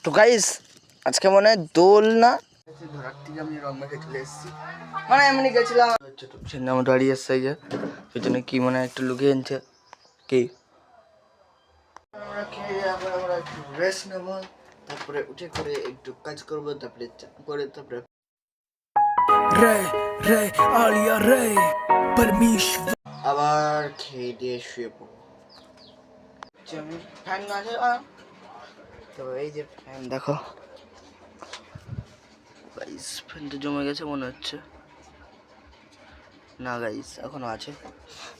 তো গাইস আজকে মনে হয় দোল না ধরার থেকে আমি রং মেখে চলে এসেছি, মানে এমনি গেছিলাম আমার গাড়ি এসছে যে পেছনে কি মনে হয় একটু লুকিয়ে আনছে কি আমরা খেয়ে আমরা একটু রেস্ট নেবো, তারপরে উঠে করে একটু কাজ করবো, তারপরে চান করে তারপরে রে রে আলিয়া রে परमेश्वर আবার খেয়ে দিয়ে শুয়ে পড়বো। আমি ফ্যান আছে তো এই যে ফ্যান দেখো গাইস, ফ্যানটা জমে গেছে মনে হচ্ছে না গাইস, এখনো আছে।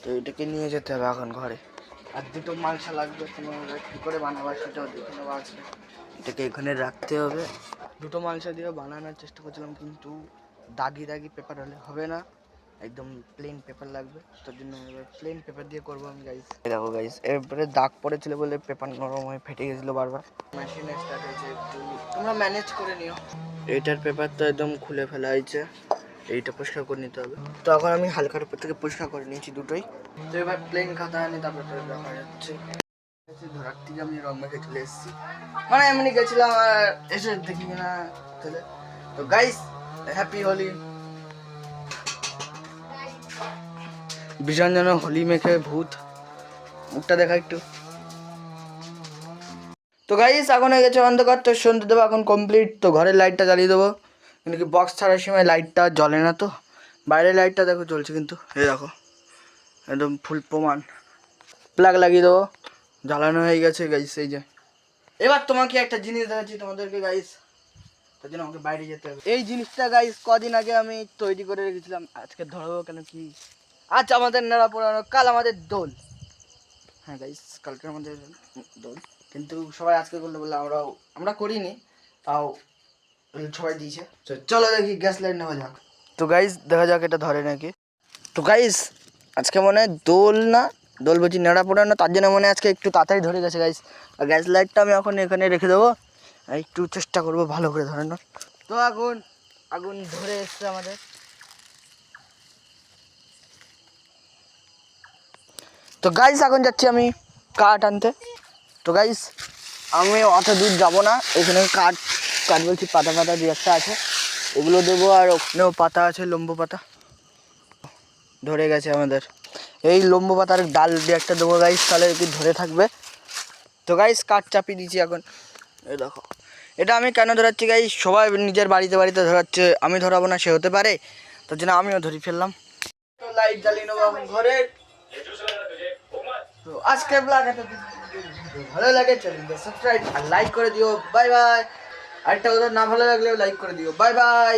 তো এটাকে নিয়ে যেতে হবে এখন ঘরে, আর দুটো মালসা লাগবে, তোমরা কী করে বানাবার সেটাও দেখে নেওয়া আছে। এটাকে এখানে রাখতে হবে, দুটো মালসা দিয়ে বানানোর চেষ্টা করছিলাম, কিন্তু দাগি দাগি পেপার হলে হবে না, একদম প্লেন পেপার লাগবে। তার জন্য এবার প্লেন পেপার দিয়ে করবো আমি গাইস। দেখো গাইস, এরপরে দাগ পড়েছিল বলে পেপার নরম হয়ে ফেটে গেছিলো বারবার। মেশিনে স্টার্ট হয়েছে, একটু তোমরা ম্যানেজ করে নিও। এইটার পেপার তো একদম খুলে ফেলা হয়েছে, এইটা পরিষ্কার করে নিতে হবে। তো এখন আমি হালকার উপর থেকে পরিষ্কার করে নিয়েছি দুটোই। তো এবার প্লেন খাতা আনি, তারপরে দেখা যাচ্ছে। ধরার থেকে আমি রং মেখে চলে এসেছি, মানে এমনি গেছিলাম আর এসে দেখি না তাহলে। তো গাইস হ্যাপি হোলি। ভীষণ যেন হোলি মেখে ভূত, মুখটা দেখা একটু। তো গাইস এখন হয়ে গেছে অন্ধকার, তো সন্ধ্যে দেবো এখন কমপ্লিট। তো ঘরের লাইটটা জ্বালিয়ে দেবো, কিন্তু কি বক্স ছাড়ার সময় লাইটটা জ্বলে না, তো বাইরের লাইটটা দেখো চলছে, কিন্তু এই দেখো একদম ফুল প্রমাণ। প্লাগ লাগিয়ে দেবো, জ্বালানো হয়ে গেছে গাইস। এই যে এবার তোমাকে একটা জিনিস দেখাচ্ছি তোমাদেরকে গাইস, তার জন্য আমাকে বাইরে যেতে হবে। এই জিনিসটা গাইস কদিন আগে আমি তৈরি করে রেখেছিলাম, আজকে ধরবো কেন কি আজ আমাদের নেড়া পোড়ানো, কাল আমাদের দোল। হ্যাঁ গাইস, কালকে আমাদের দোল, কিন্তু সবাই আজকে করলে বলে আমরা করিনি, তাও সবাই দিয়েছে। চলো দেখি গ্যাস লাইট নেওয়া যাক। তো গাইস দেখা যাক এটা ধরে নাকি। তো গাইস আজকে মনে হয় দোল না, দোল বলছি নেড়া পোড়ানো, তার জন্য মনে হয় আজকে একটু তাড়াতাড়ি ধরে গেছে গাইস। আর গ্যাস লাইটটা আমি এখন এখানে রেখে দেবো, একটু চেষ্টা করবো ভালো করে ধরানোর। তো আগুন আগুন ধরে এসছে আমাদের। তো গাইস এখন যাচ্ছি আমি কাঠ আনতে। তো গাইস আমি অত দূর যাবো না, এখানে কাঠ কাঠ বলছি পাতা পাতা দু একটা আছে, এগুলো দেবো। আর ওখানেও পাতা আছে, লম্বু পাতা ধরে গেছে আমাদের, এই লম্বু পাতার ডাল দিয়ে একটা দেবো গাইস, তাহলে একটু ধরে থাকবে। তো গাইস কাঠ চাপিয়ে দিচ্ছি এখন। এই দেখো এটা আমি কেন ধরাচ্ছি গাইস, সবাই নিজের বাড়িতে বাড়িতে ধরাচ্ছে, আমি ধরাবো না সে হতে পারে, তার জন্য আমিও ধরি ফেললাম। তো লাইট জ্বালিয়ে নেবো এখন ঘরে। তো আজকে ব্লগ এত ভালো লাগে চ্যানেলটা সাবস্ক্রাইব আর লাইক করে দিও। Bye bye. আরেকটা কথা, না ভালো লাগলেও লাইক করে দিও। Bye bye.